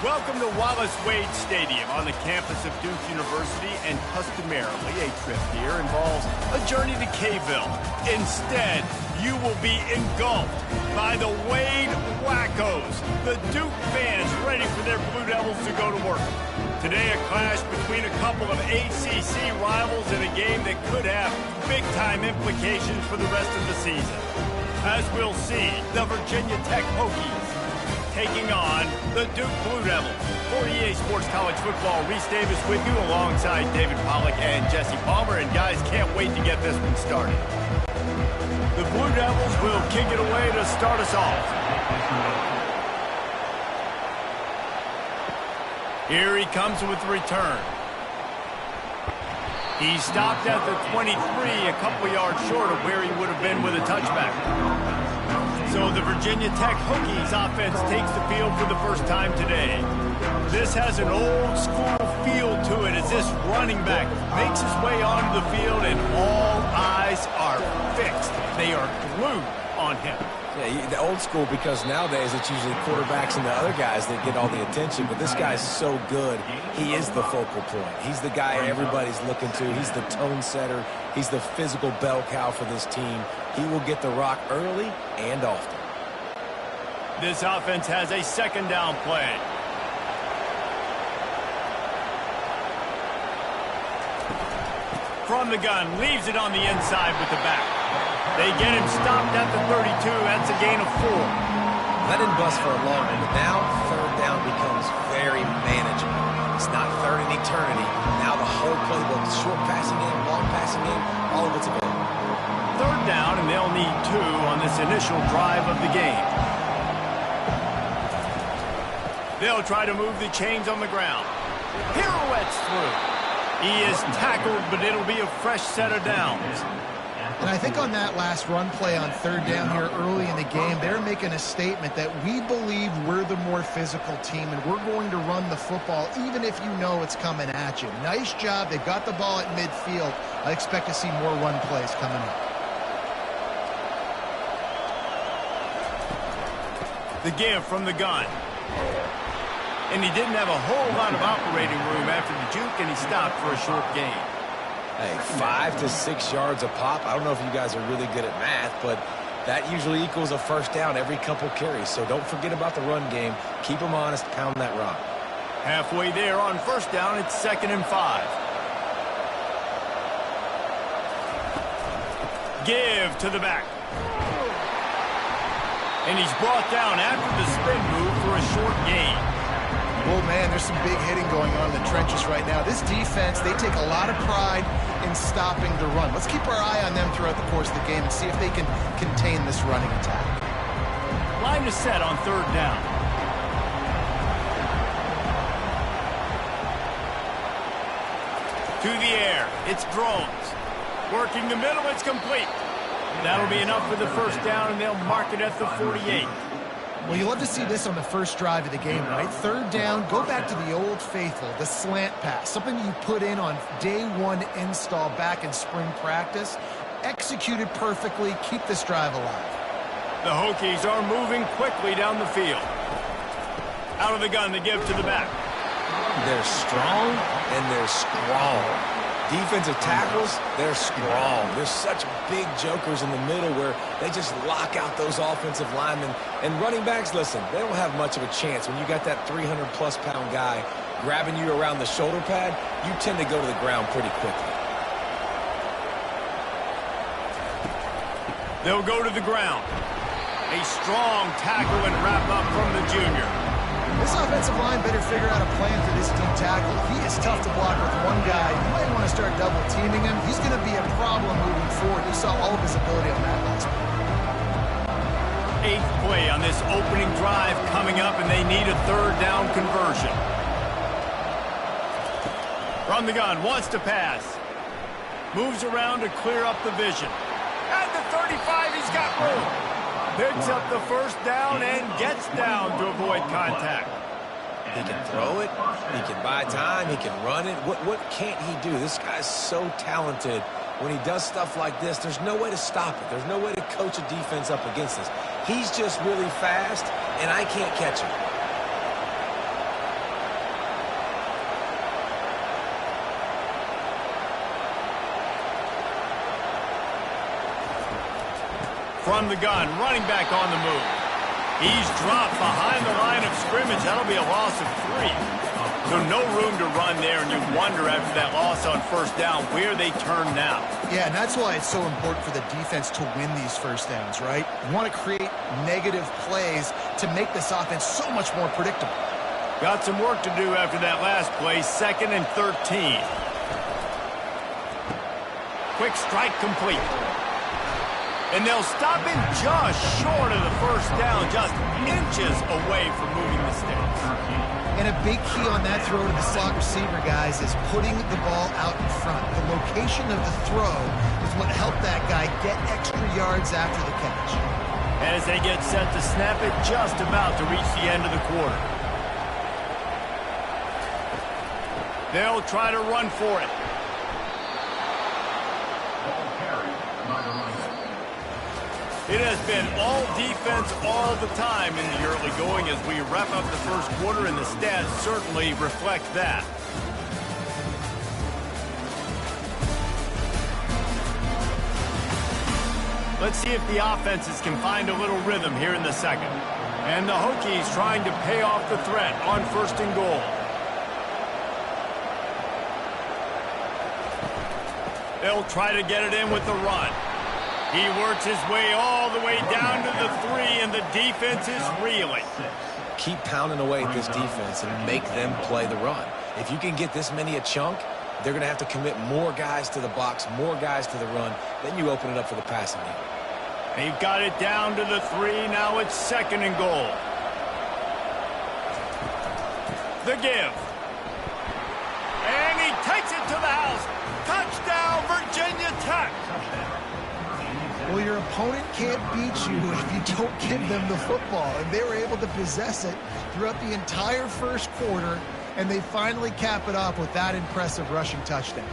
Welcome to Wallace Wade Stadium on the campus of Duke University, and customarily a trip here involves a journey to K-ville. Instead, you will be engulfed by the Wade Wackos, the Duke fans ready for their Blue Devils to go to work. Today, a clash between a couple of ACC rivals in a game that could have big-time implications for the rest of the season. As we'll see, the Virginia Tech Hokies taking on the Duke Blue Devils. For EA Sports College Football, Reese Davis with you alongside David Pollack and Jesse Palmer. And guys, can't wait to get this one started. The Blue Devils will kick it away to start us off. Here he comes with the return. He stopped at the 23, a couple yards short of where he would have been with a touchback. So the Virginia Tech Hokies offense takes the field for the first time today. This has an old school feel to it as this running back makes his way onto the field and all eyes are fixed. They are glued on him. Yeah, the old school, because nowadays it's usually quarterbacks and the other guys that get all the attention, but this guy's so good. He is the focal point. He's the guy everybody's looking to. He's the tone setter. He's the physical bell cow for this team. He will get the rock early and often. This offense has a second down play. From the gun, leaves it on the inside with the back. They get him stopped at the 32. That's a gain of 4. That didn't bust for a long one, but now third down becomes very manageable. It's not third in eternity. Now the whole playbook, short passing game, long passing game, all of it's available. Third down, and they'll need 2 on this initial drive of the game. They'll try to move the chains on the ground. Pirouettes through. He is tackled, but it'll be a fresh set of downs. And I think on that last run play on third down here early in the game, they're making a statement that we believe we're the more physical team and we're going to run the football even if you know it's coming at you. Nice job. They've got the ball at midfield. I expect to see more run plays coming up. The give from the gun. And he didn't have a whole lot of operating room after the juke, and he stopped for a short gain. Hey, 5 to 6 yards a pop. I don't know if you guys are really good at math, but that usually equals a first down every couple carries. So don't forget about the run game. Keep them honest, pound that rock. Halfway there on first down, it's 2nd and 5. Give to the back. And he's brought down after the spin move for a short gain. Oh, man, there's some big hitting going on in the trenches right now. This defense, they take a lot of pride in stopping the run. Let's keep our eye on them throughout the course of the game and see if they can contain this running attack. Line is set on third down. To the air, it's Drones. Working the middle, it's complete. That'll be enough for the first down, and they'll mark it at the 48. Well, you love to see this on the first drive of the game, right? Third down, go back to the old faithful, the slant pass, something you put in on day one install back in spring practice. Executed perfectly, keep this drive alive. The Hokies are moving quickly down the field. Out of the gun, the give to the back. They're strong and they're strong. Defensive tackles, they're strong. There's such big jokers in the middle where they just lock out those offensive linemen. And running backs, listen, they don't have much of a chance. When you got that 300-plus pound guy grabbing you around the shoulder pad, you tend to go to the ground pretty quickly. They'll go to the ground. A strong tackle and wrap up from the junior. This offensive line better figure out a plan for this team tackle. He is tough to block with one guy. You might want to start double teaming him. He's going to be a problem moving forward. You saw all of his ability on that last play. 8th play on this opening drive coming up, and they need a third down conversion. From the gun, wants to pass. Moves around to clear up the vision. At the 35, he's got room. Picks up the first down and gets down to avoid contact. He can throw it. He can buy time. He can run it. What can't he do? This guy's so talented. When he does stuff like this, there's no way to stop it. There's no way to coach a defense up against this. He's just really fast, and I can't catch him. from the gun, running back on the move. He's dropped behind the line of scrimmage. That'll be a loss of 3. So no room to run there, and you wonder after that loss on first down where they turn now. Yeah, and that's why it's so important for the defense to win these first downs, right? You want to create negative plays to make this offense so much more predictable. Got some work to do after that last play, 2nd and 13. Quick strike complete. And they'll stop him just short of the first down, just inches away from moving the sticks. And a big key on that throw to the slot receiver, guys, is putting the ball out in front. The location of the throw is what helped that guy get extra yards after the catch. As they get set to snap it, just about to reach the end of the quarter. They'll try to run for it. It has been all defense all the time in the early going as we wrap up the first quarter, and the stats certainly reflect that. Let's see if the offenses can find a little rhythm here in the second. And the Hokies trying to pay off the threat on 1st and goal. They'll try to get it in with the run. He works his way all the way down to the 3, and the defense is reeling. Keep pounding away at this defense and make them play the run. If you can get this many a chunk, they're going to have to commit more guys to the box, more guys to the run. Then you open it up for the passing game. They've got it down to the 3. Now it's 2nd and goal. The give. And he takes it to the house. Touchdown, Virginia Tech. Well, your opponent can't beat you if you don't give them the football. And they were able to possess it throughout the entire first quarter, and they finally cap it off with that impressive rushing touchdown.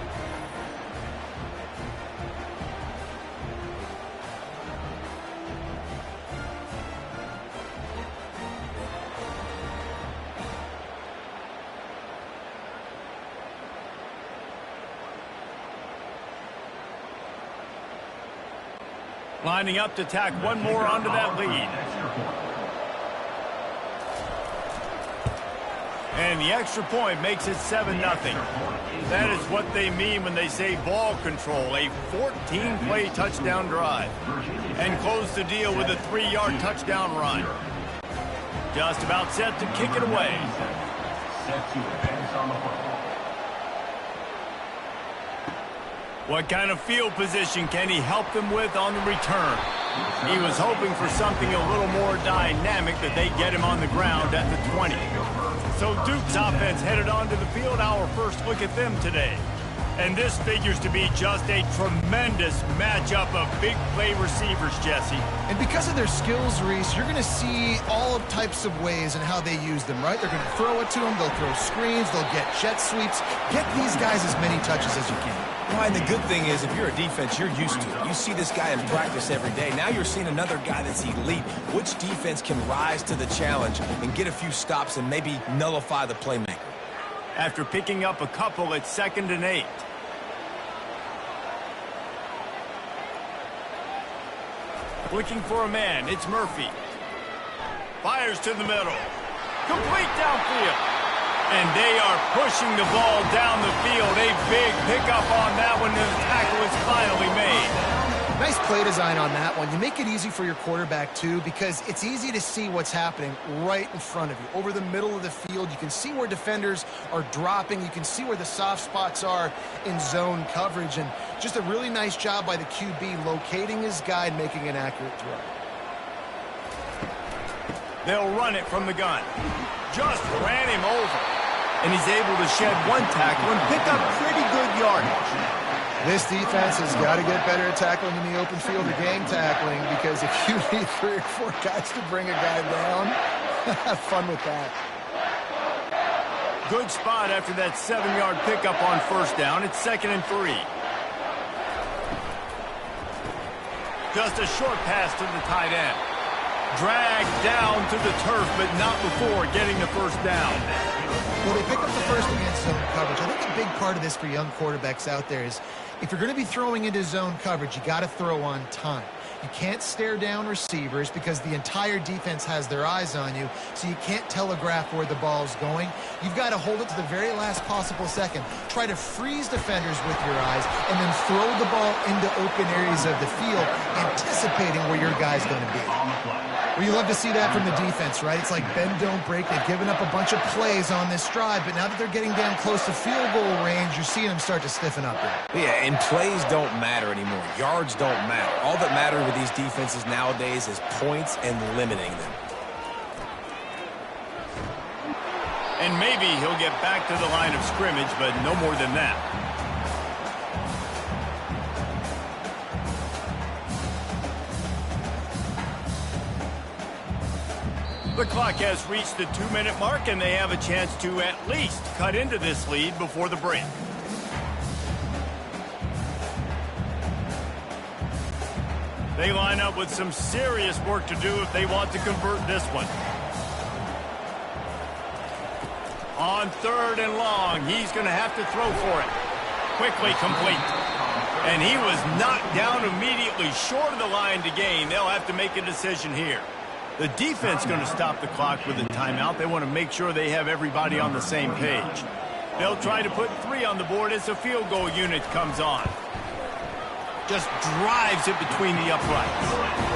Lining up to tack one more onto that lead. And the extra point makes it 7-0. That is what they mean when they say ball control. A 14-play touchdown drive. And close the deal with a 3-yard touchdown run. Just about set to kick it away. What kind of field position can he help them with on the return? He was hoping for something a little more dynamic, that they get him on the ground at the 20. So Duke's offense headed onto the field. Our first look at them today. And this figures to be just a tremendous matchup of big play receivers, Jesse. And because of their skills, Reese, you're going to see all types of ways in how they use them, right? They're going to throw it to them. They'll throw screens. They'll get jet sweeps. Get these guys as many touches as you can. Well, and the good thing is, if you're a defense, you're used to it. You see this guy in practice every day. Now you're seeing another guy that's elite. Which defense can rise to the challenge and get a few stops and maybe nullify the playmaker? After picking up a couple, it's 2nd and 8. Looking for a man, it's Murphy. Fires to the middle. Complete downfield. And they are pushing the ball down the field. A big pickup on that one, and the tackle is finally made. Nice play design on that one. You make it easy for your quarterback, too, because it's easy to see what's happening right in front of you. Over the middle of the field, you can see where defenders are dropping. You can see where the soft spots are in zone coverage. And just a really nice job by the QB locating his guy and making an accurate throw. They'll run it from the gun. Just ran him over. And he's able to shed one tackle and pick up pretty good yardage. This defense has got to get better at tackling in the open field or gang tackling, because if you need 3 or 4 guys to bring a guy down, have fun with that. Good spot after that 7-yard pickup on first down. It's 2nd and 3. Just a short pass to the tight end. Dragged down to the turf, but not before getting the first down. Well, they pick up the first against zone coverage. I think a big part of this for young quarterbacks out there is if you're going to be throwing into zone coverage, you got to throw on time. You can't stare down receivers because the entire defense has their eyes on you, so you can't telegraph where the ball's going. You've got to hold it to the very last possible second. Try to freeze defenders with your eyes, and then throw the ball into open areas of the field, anticipating where your guy's going to be. Well, you love to see that from the defense, right? It's like bend, don't break. They've given up a bunch of plays on this drive, but now that they're getting down close to field goal range, you're seeing them start to stiffen up there. Yeah, and plays don't matter anymore. Yards don't matter. All that matters with these defenses nowadays is points and limiting them. And maybe he'll get back to the line of scrimmage, but no more than that. The clock has reached the 2-minute mark, and they have a chance to at least cut into this lead before the break. They line up with some serious work to do if they want to convert this one. On 3rd and long, he's going to have to throw for it. Quickly complete. And he was knocked down immediately short of the line to gain. They'll have to make a decision here. The defense is going to stop the clock with a timeout. They want to make sure they have everybody on the same page. They'll try to put 3 on the board as the field goal unit comes on. Just drives it between the uprights.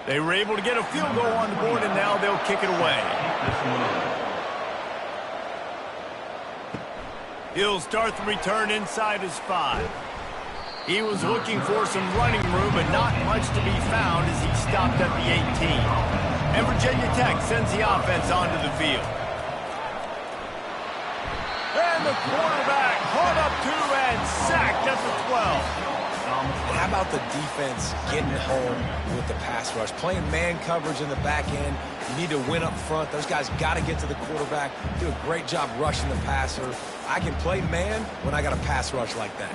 They were able to get a field goal on the board, and now they'll kick it away. He'll start the return inside his 5. He was looking for some running room, but not much to be found as he stopped at the 18. And Virginia Tech sends the offense onto the field. And the quarterback caught up 2 and sacked at the 12. How about the defense getting home with the pass rush? Playing man coverage in the back end. You need to win up front. Those guys got to get to the quarterback. Do a great job rushing the passer. I can play man when I got a pass rush like that.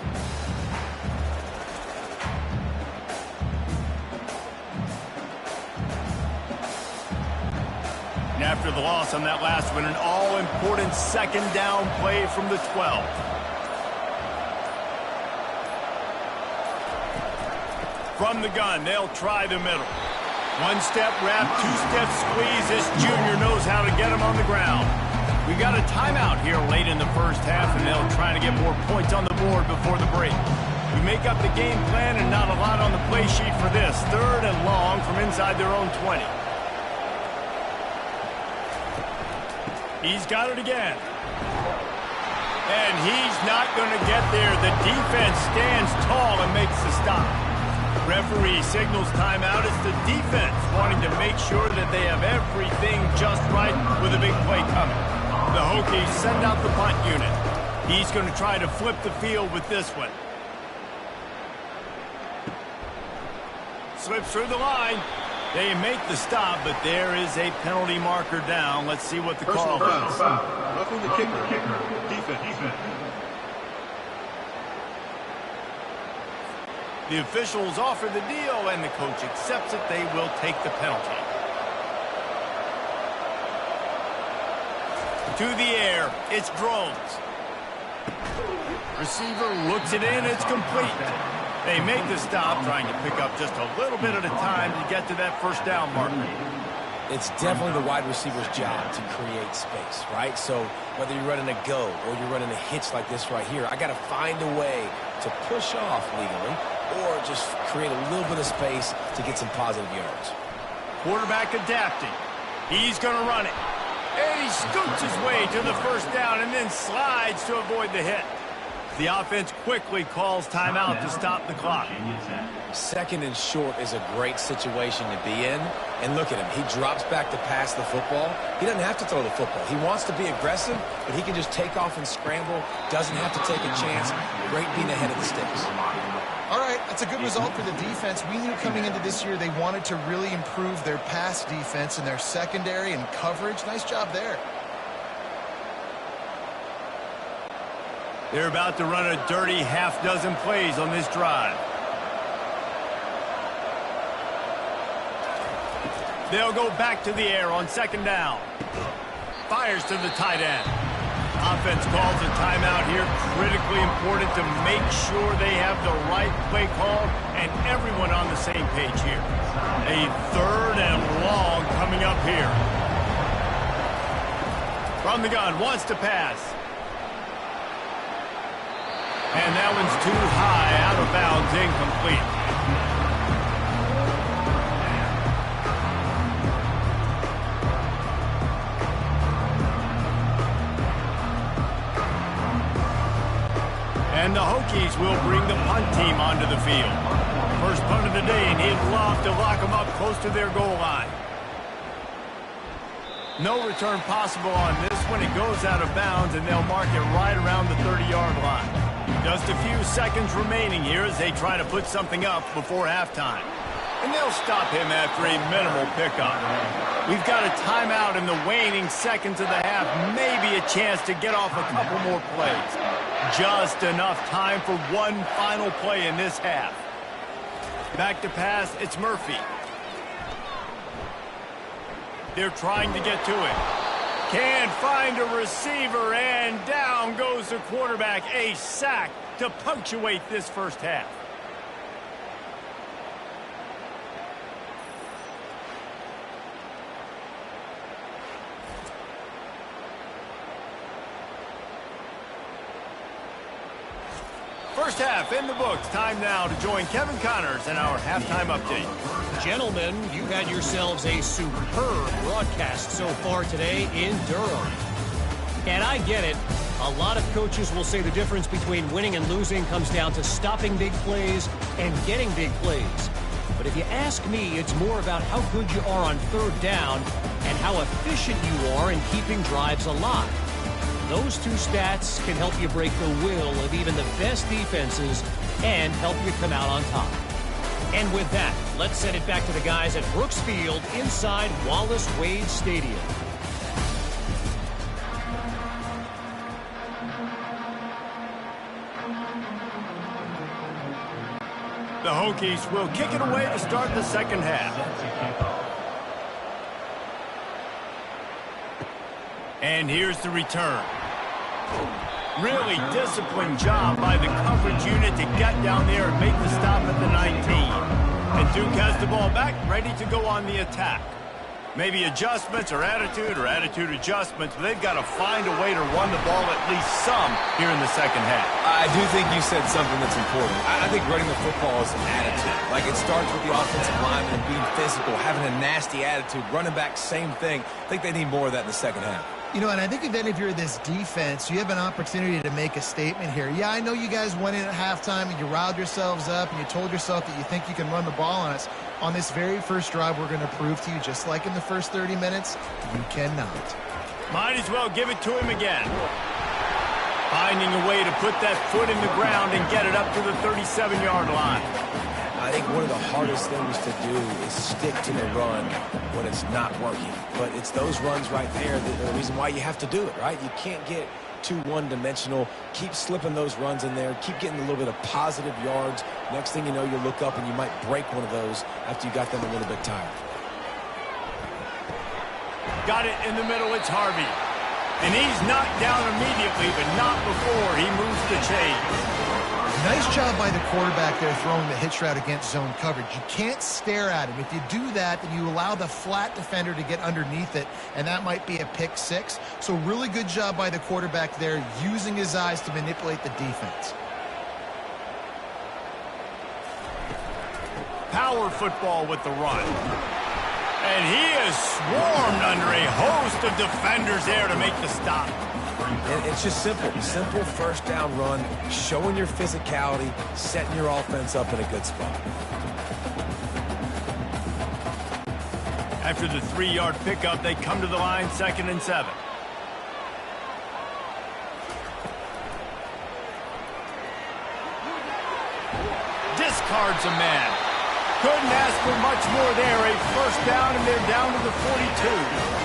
And after the loss on that last one, an all-important 2nd down play from the 12. From the gun, they'll try the middle. 1-step wrap, 2-step squeeze. This junior knows how to get him on the ground. We got a timeout here late in the first half, and they'll try to get more points on the board before the break. We make up the game plan and not a lot on the play sheet for this. 3rd and long from inside their own 20. He's got it again. And he's not going to get there. The defense stands tall and makes the stop. Referee signals timeout. It's the defense wanting to make sure that they have everything just right with a big play coming. The Hokies send out the punt unit. He's going to try to flip the field with this one. Slips through the line. They make the stop, but there is a penalty marker down. Let's see what the call is. Roughing the kicker. Defense. The officials offer the deal, and the coach accepts it. They will take the penalty. To the air, it's Drones. Receiver looks it in, it's complete. They make the stop, trying to pick up just a little bit at a time to get to that 1st down marker. It's definitely the wide receiver's job to create space, right? So whether you're running a go or you're running a hitch like this right here, I got to find a way to push off legally or just create a little bit of space to get some positive yards. Quarterback adapting. He's going to run it. And he scoots his way to the 1st down and then slides to avoid the hit. The offense quickly calls timeout to stop the clock. Second and short is a great situation to be in. And look at him. He drops back to pass the football. He doesn't have to throw the football. He wants to be aggressive, but he can just take off and scramble. Doesn't have to take a chance. Great being ahead of the sticks. All right, that's a good result for the defense. We knew coming into this year they wanted to really improve their pass defense and their secondary and coverage. Nice job there. They're about to run a dirty half-dozen plays on this drive. They'll go back to the air on second down. Fires to the tight end. Offense calls a timeout here. Critically important to make sure they have the right play call and everyone on the same page here. A third and long coming up here. From the gun, wants to pass. And that one's too high, out of bounds, incomplete. And the Hokies will bring the punt team onto the field. First punt of the day, and he'd love to lock them up close to their goal line. No return possible on this one. It goes out of bounds, and they'll mark it right around the 30-yard line. Just a few seconds remaining here as they try to put something up before halftime. And they'll stop him after a minimal pickup. We've got a timeout in the waning seconds of the half. Maybe a chance to get off a couple more plays. Just enough time for one final play in this half. Back to pass, it's Murphy. They're trying to get to it. Can't find a receiver, and down goes the quarterback. A sack to punctuate this first half. First half in the books. Time now to join Kevin Connors in our halftime update. Gentlemen, you've had yourselves a superb broadcast so far today in Durham. And I get it. A lot of coaches will say the difference between winning and losing comes down to stopping big plays and getting big plays. But if you ask me, it's more about how good you are on third down and how efficient you are in keeping drives alive. Those two stats can help you break the will of even the best defenses and help you come out on top. And with that, let's send it back to the guys at Brooks Field inside Wallace Wade Stadium. The Hokies will kick it away to start the second half. And here's the return. Really disciplined job by the coverage unit to get down there and make the stop at the 19. And Duke has the ball back, ready to go on the attack. Maybe adjustments or attitude adjustments, but they've got to find a way to run the ball at least some here in the second half. I do think you said something that's important. I think running the football is an attitude. Like, it starts with the offensive lineman and being physical, having a nasty attitude. Running back, same thing. I think they need more of that in the second half. You know, and I think if you're this defense, you have an opportunity to make a statement here. Yeah, I know you guys went in at halftime and you riled yourselves up and you told yourself that you think you can run the ball on us. On this very first drive, we're going to prove to you, just like in the first 30 minutes, you cannot. Might as well give it to him again. Finding a way to put that foot in the ground and get it up to the 37-yard line. I think one of the hardest things to do is stick to the run when it's not working. But it's those runs right there that are the reason why you have to do it, right? You can't get too one-dimensional. Keep slipping those runs in there. Keep getting a little bit of positive yards. Next thing you know, you look up and you might break one of those after you got them a little bit tired. Got it in the middle. It's Harvey. And he's knocked down immediately, but not before he moves the chains. Nice job by the quarterback there throwing the hitch route against zone coverage. You can't stare at him. If you do that, then you allow the flat defender to get underneath it, and that might be a pick six. So really good job by the quarterback there, using his eyes to manipulate the defense. Power football with the run. And he is swarmed under a host of defenders there to make the stop. And it's just simple. Simple first down run, showing your physicality, setting your offense up in a good spot. After the 3-yard pickup, they come to the line 2nd and 7. Discards a man. Couldn't ask for much more there. A first down, and they're down to the 42.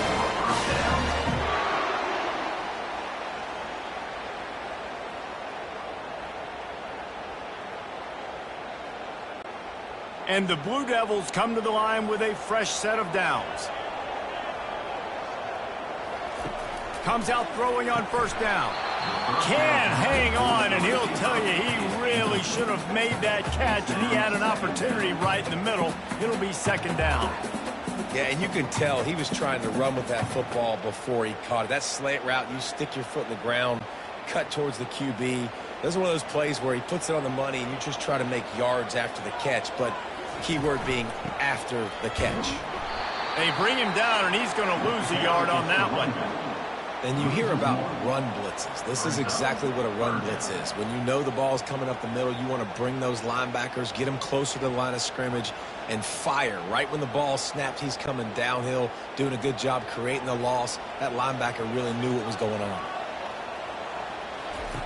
And the Blue Devils come to the line with a fresh set of downs. Comes out throwing on first down. Can hang on, and he'll tell you he really should have made that catch, and he had an opportunity right in the middle. It'll be 2nd down. Yeah, and you can tell he was trying to run with that football before he caught it. That slant route, you stick your foot in the ground, cut towards the QB. This is one of those plays where he puts it on the money, and you just try to make yards after the catch, but keyword being after the catch. They bring him down, and he's going to lose a yard on that one. And you hear about run blitzes. This is exactly what a run blitz is. When you know the ball's coming up the middle, you want to bring those linebackers, get them closer to the line of scrimmage, and fire. Right when the ball snapped, he's coming downhill, doing a good job creating the loss. That linebacker really knew what was going on.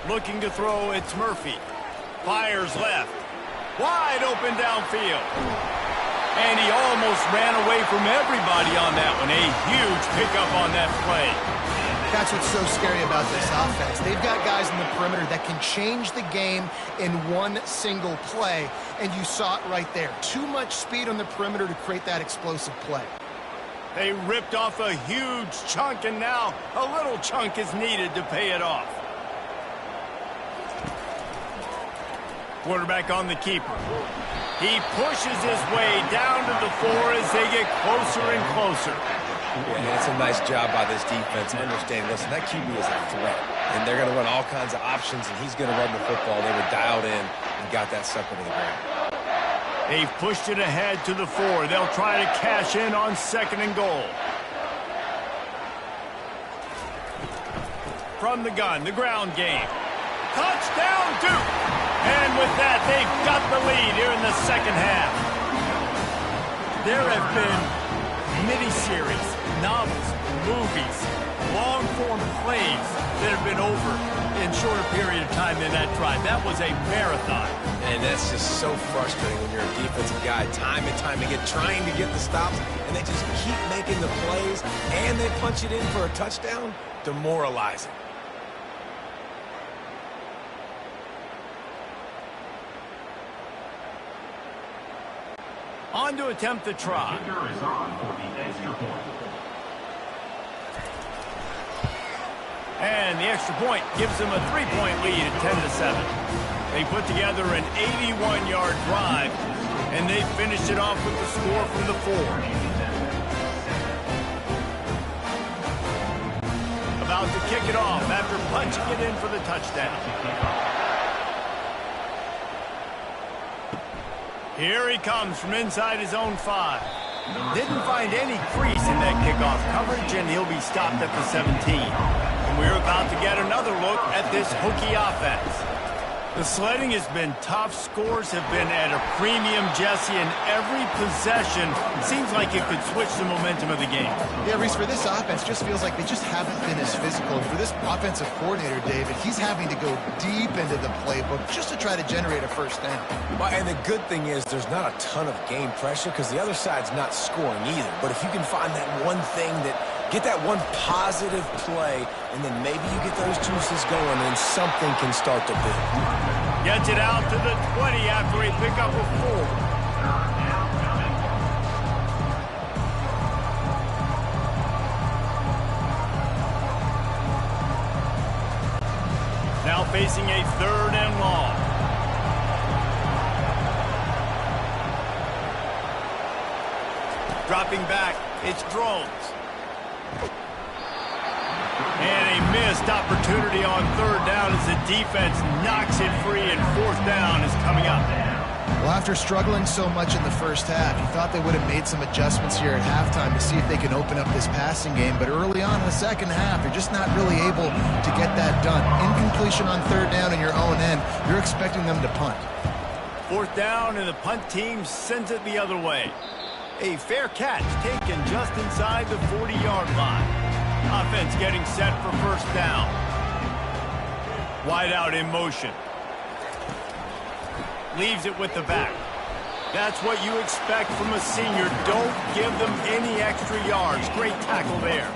Looking to throw, it's Murphy. Fires left. Wide open downfield. And he almost ran away from everybody on that one. A huge pickup on that play. That's what's so scary about this offense. They've got guys in the perimeter that can change the game in one single play, and you saw it right there. Too much speed on the perimeter to create that explosive play. They ripped off a huge chunk, and now a little chunk is needed to pay it off. Quarterback on the keeper. He pushes his way down to the 4 as they get closer and closer. Yeah, it's a nice job by this defense. Understand, listen, that QB is a threat, and they're going to run all kinds of options, and he's going to run the football. They were dialed in and got that sucker to the ground. They've pushed it ahead to the 4. They'll try to cash in on 2nd and goal. From the gun, the ground game. Touchdown, Duke! And with that, they've got the lead here in the 2nd half. There have been miniseries, novels, movies, long-form plays that have been over in shorter period of time than that drive. That was a marathon. And that's just so frustrating when you're a defensive guy, time and time again, trying to get the stops, and they just keep making the plays, and they punch it in for a touchdown. Demoralizing. On to attempt the try. And the extra point gives them a 3-point lead at 10-7. They put together an 81-yard drive, and they finished it off with the score from the 4. About to kick it off after punching it in for the touchdown. Here he comes from inside his own 5. Didn't find any crease in that kickoff coverage, and he'll be stopped at the 17. And we're about to get another look at this Hokie offense. The sledding has been tough. Scores have been at a premium, Jesse, and every possession seems like it could switch the momentum of the game. Yeah, Reese, for this offense, just feels like they just haven't been as physical. And for this offensive coordinator, David, he's having to go deep into the playbook just to try to generate a first down. Well, and the good thing is there's not a ton of game pressure because the other side's not scoring either. But if you can find that one thing get that one positive play, and then maybe you get those juices going, and something can start to build. Gets it out to the 20 after a pickup of 4. Now facing a 3rd and long. Dropping back, it's Drones. And a missed opportunity on 3rd down as the defense knocks it free, and 4th down is coming up. Well, after struggling so much in the first half, you thought they would have made some adjustments here at halftime to see if they can open up this passing game. But early on in the second half, they're just not really able to get that done. Incompletion on third down in your own end. You're expecting them to punt. Fourth down, and the punt team sends it the other way. A fair catch taken just inside the 40-yard line. Offense getting set for first down. Wide out in motion. Leaves it with the back. That's what you expect from a senior. Don't give them any extra yards. Great tackle there.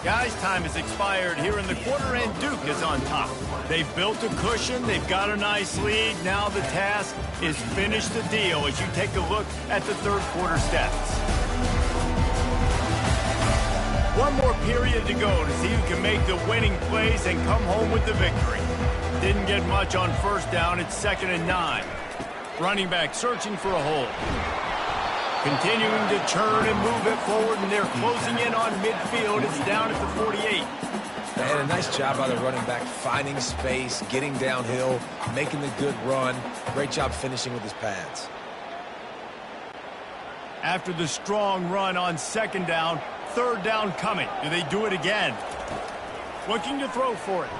Guys, time has expired here in the quarter, and Duke is on top. They've built a cushion. They've got a nice lead. Now the task is finish the deal as you take a look at the third quarter stats. One more period to go to see who can make the winning plays and come home with the victory. Didn't get much on first down. It's 2nd and 9. Running back searching for a hole. Continuing to turn and move it forward, and they're closing in on midfield. It's down at the 48. And a nice job by the running back finding space, getting downhill, making the good run. Great job finishing with his pads. After the strong run on 2nd down, 3rd down coming. Do they do it again? Looking to throw for it.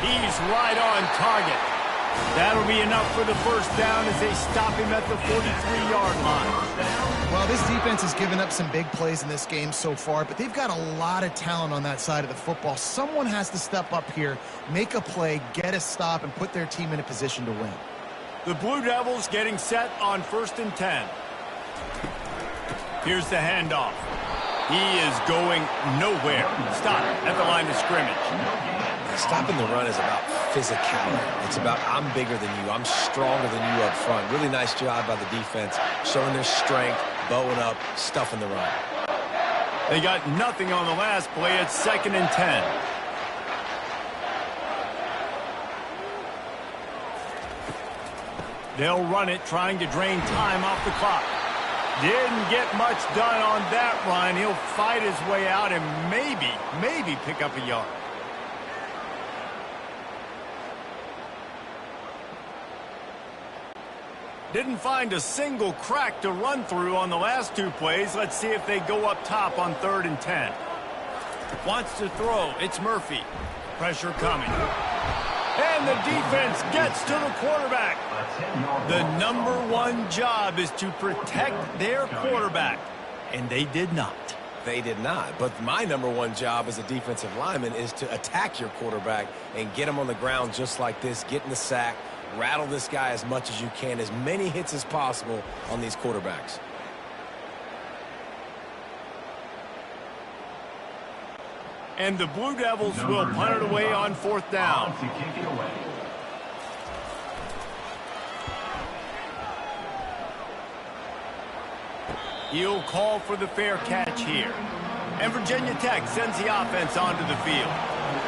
He's right on target. That'll be enough for the first down as they stop him at the 43-yard line. Well, this defense has given up some big plays in this game so far, but they've got a lot of talent on that side of the football. Someone has to step up here, make a play, get a stop, and put their team in a position to win. The Blue Devils getting set on 1st and 10. Here's the handoff. He is going nowhere. Stop at the line of scrimmage. Stopping the run is about physicality. It's about I'm bigger than you. I'm stronger than you up front. Really nice job by the defense, showing their strength, bowing up, stuffing the run. They got nothing on the last play. It's 2nd and 10. They'll run it, trying to drain time off the clock. Didn't get much done on that run. He'll fight his way out and maybe pick up a yard. Didn't find a single crack to run through on the last 2 plays. Let's see if they go up top on 3rd and 10. Wants to throw. It's Murphy. Pressure coming. And the defense gets to the quarterback. The #1 job is to protect their quarterback, and they did not. They did not. But my #1 job as a defensive lineman is to attack your quarterback and get him on the ground just like this, get in the sack, rattle this guy as much as you can, as many hits as possible on these quarterbacks. And the Blue Devils will punt it away on 4th down. He'll call for the fair catch here. And Virginia Tech sends the offense onto the field.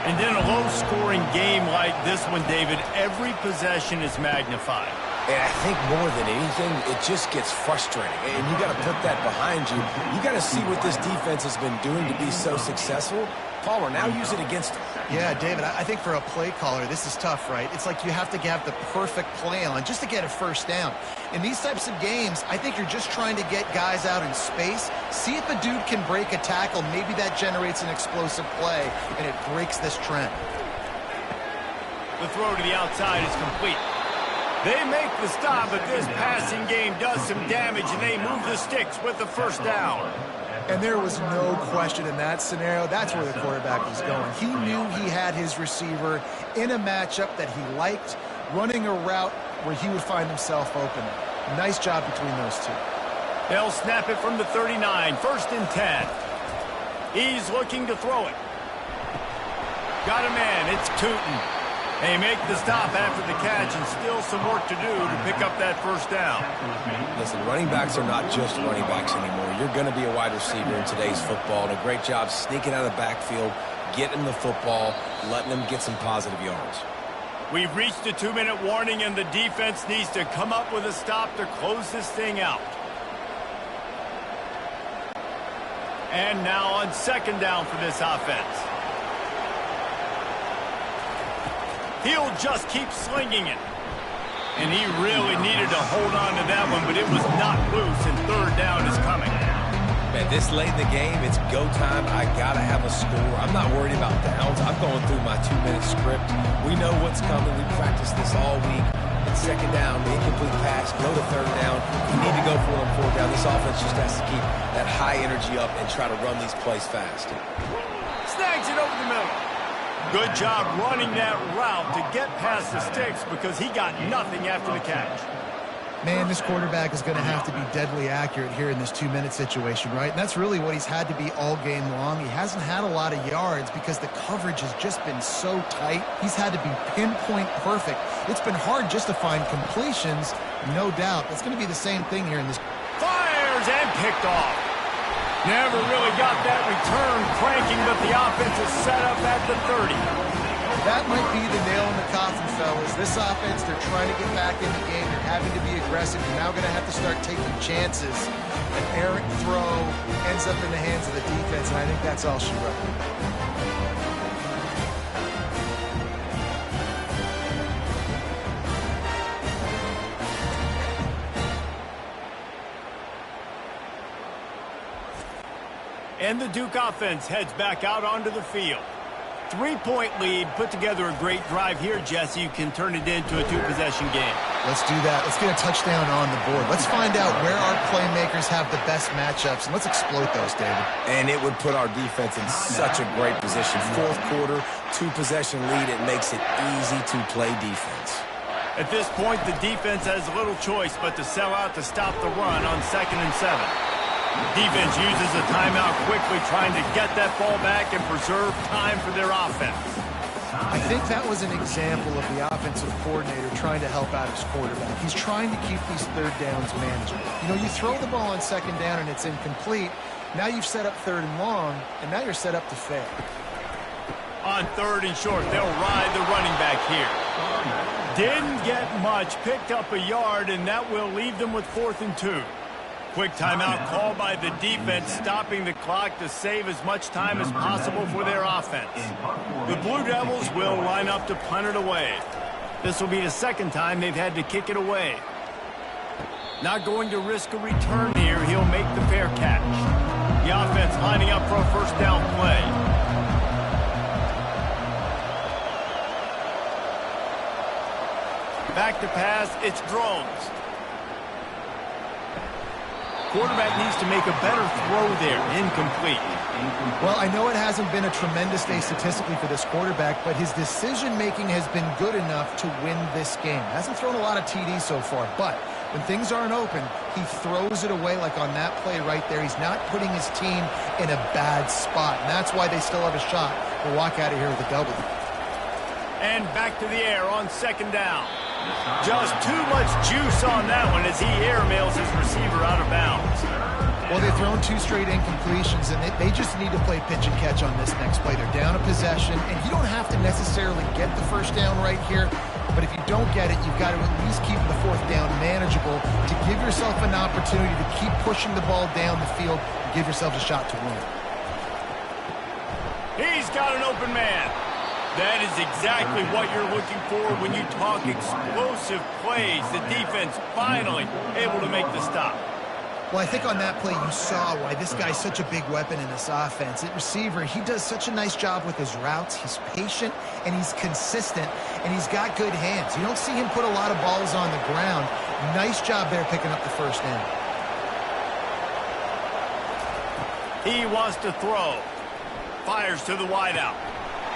And in a low-scoring game like this one, David, every possession is magnified. And I think more than anything, it just gets frustrating. And you got to put that behind you. You got to see what this defense has been doing to be so successful. Palmer, now use it against them. Yeah, David, I think for a play caller, this is tough, right? It's like you have to have the perfect play on just to get a first down. In these types of games, I think you're just trying to get guys out in space, see if a dude can break a tackle. Maybe that generates an explosive play, and it breaks this trend. The throw to the outside is complete. They make the stop, but this passing game does some damage, and they move the sticks with the first down. And there was no question in that scenario. That's where the quarterback was going. He knew he had his receiver in a matchup that he liked, running a route where he would find himself open. Nice job between those two. They'll snap it from the 39, 1st and 10. He's looking to throw it. Got a man, it's Tootin. They make the stop after the catch, and still some work to do to pick up that first down. Listen, running backs are not just running backs anymore. You're going to be a wide receiver in today's football, and a great job sneaking out of the backfield, getting the football, letting them get some positive yards. We've reached a 2-minute warning, and the defense needs to come up with a stop to close this thing out. And now on 2nd down for this offense. He'll just keep slinging it. And he really needed to hold on to that one, but it was not loose, and third down is coming. Man, this late in the game, it's go time. I got to have a score. I'm not worried about downs. I'm going through my 2-minute script. We know what's coming. We practiced this all week. It's second down, the incomplete pass, go to third down. We need to go for it on fourth down. This offense just has to keep that high energy up and try to run these plays fast. Snags it over the middle. Good job running that route to get past the sticks because he got nothing after the catch. Man, this quarterback is going to have to be deadly accurate here in this 2-minute situation, right? And that's really what he's had to be all game long. He hasn't had a lot of yards because the coverage has just been so tight. He's had to be pinpoint perfect. It's been hard just to find completions, no doubt. That's going to be the same thing here in this. Fires and picked off. Never really got that return cranking, but the offense is set up at the 30. That might be the nail in the coffin, fellas. This offense, they're trying to get back in the game. They're having to be aggressive. You're now going to have to start taking chances. An errant throw ends up in the hands of the defense, and I think that's all she wrote. And the Duke offense heads back out onto the field. 3-point lead, put together a great drive here, Jesse. You can turn it into a 2-possession game. Let's do that. Let's get a touchdown on the board. Let's find out where our playmakers have the best matchups, and let's exploit those, David. And it would put our defense in such a great position. Fourth quarter, 2-possession lead. It makes it easy to play defense. At this point, the defense has little choice but to sell out to stop the run on 2nd and 7. Defense uses a timeout quickly, trying to get that ball back and preserve time for their offense. I think that was an example of the offensive coordinator trying to help out his quarterback. He's trying to keep these third downs manageable. You know, you throw the ball on 2nd down and it's incomplete. Now you've set up 3rd and long, and now you're set up to fail. On 3rd and short, they'll ride the running back here. Didn't get much, picked up a yard, and that will leave them with 4th and 2. Quick timeout called by the defense, stopping the clock to save as much time as possible for their offense. The Blue Devils will line up to punt it away. This will be the 2nd time they've had to kick it away. Not going to risk a return here. He'll make the fair catch. The offense lining up for a 1st down play. Back to pass, it's Drones. Quarterback needs to make a better throw there. Incomplete. Well, I know it hasn't been a tremendous day statistically for this quarterback, but his decision-making has been good enough to win this game. Hasn't thrown a lot of TDs so far, but when things aren't open, he throws it away like on that play right there. He's not putting his team in a bad spot, and that's why they still have a shot to walk out of here with a W. And back to the air on 2nd down. Just too much juice on that one as he airmails his receiver out of bounds. Well, they've thrown 2 straight incompletions, and they just need to play pitch and catch on this next play. They're down a possession, and you don't have to necessarily get the 1st down right here, but if you don't get it, you've got to at least keep the 4th down manageable to give yourself an opportunity to keep pushing the ball down the field and give yourself a shot to win. He's got an open man. That is exactly what you're looking for when you talk explosive plays. The defense finally able to make the stop. Well, I think on that play you saw why this guy's such a big weapon in this offense. At receiver, he does such a nice job with his routes. He's patient, and he's consistent, and he's got good hands. You don't see him put a lot of balls on the ground. Nice job there picking up the 1st down. He wants to throw. Fires to the wideout.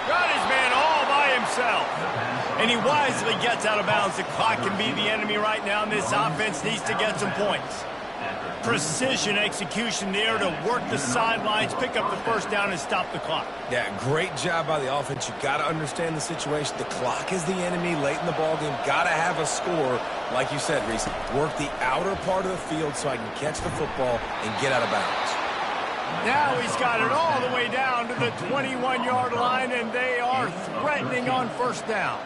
Got his man all by himself. And he wisely gets out of bounds. The clock can be the enemy right now, and this offense needs to get some points. Precision execution there to work the sidelines, pick up the 1st down, and stop the clock. Yeah, great job by the offense. You got to understand the situation. The clock is the enemy late in the ballgame. Got to have a score. Like you said, Reese, work the outer part of the field so I can catch the football and get out of bounds. Now he's got it all the way down to the 21-yard line, and they are threatening on 1st down.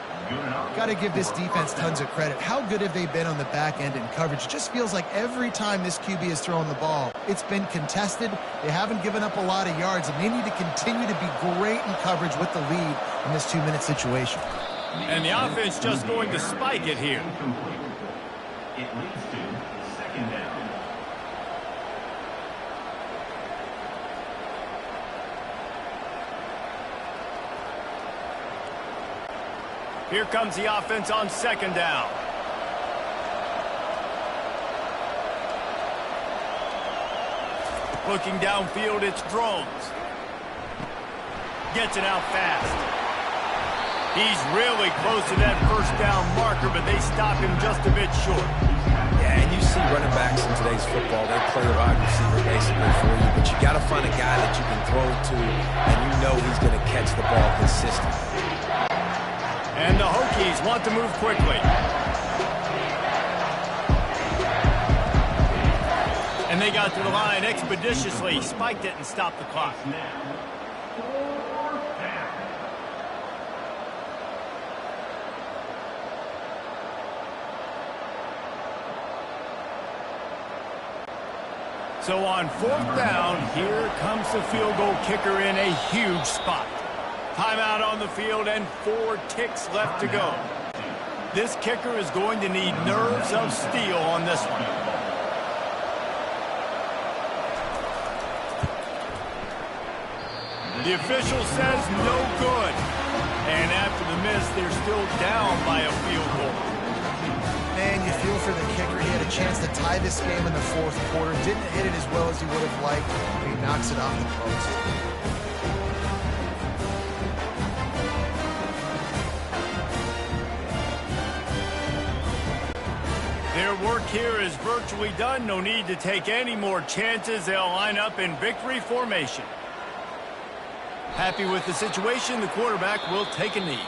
Got to give this defense tons of credit. How good have they been on the back end in coverage? It just feels like every time this QB has thrown the ball, it's been contested. They haven't given up a lot of yards, and they need to continue to be great in coverage with the lead in this 2-minute situation. And the offense just going to spike it here. It leads to second down. Here comes the offense on second down. Looking downfield, it's Drones. Gets it out fast. He's really close to that first down marker, but they stop him just a bit short. Yeah, and you see running backs in today's football, they play a wide receiver basically for you, but you got to find a guy that you can throw it to, and you know he's going to catch the ball consistently. And the Hokies want to move quickly. And they got to the line expeditiously, spiked it and stopped the clock. So on fourth down, here comes the field goal kicker in a huge spot. Timeout on the field and 4 ticks left to go. This kicker is going to need nerves of steel on this one. The official says no good. And after the miss, they're still down by a field goal. Man, you feel for the kicker. He had a chance to tie this game in the fourth quarter. Didn't hit it as well as he would have liked. But he knocks it off the post. Their work here is virtually done. No need to take any more chances. They'll line up in victory formation. Happy with the situation, the quarterback will take a knee.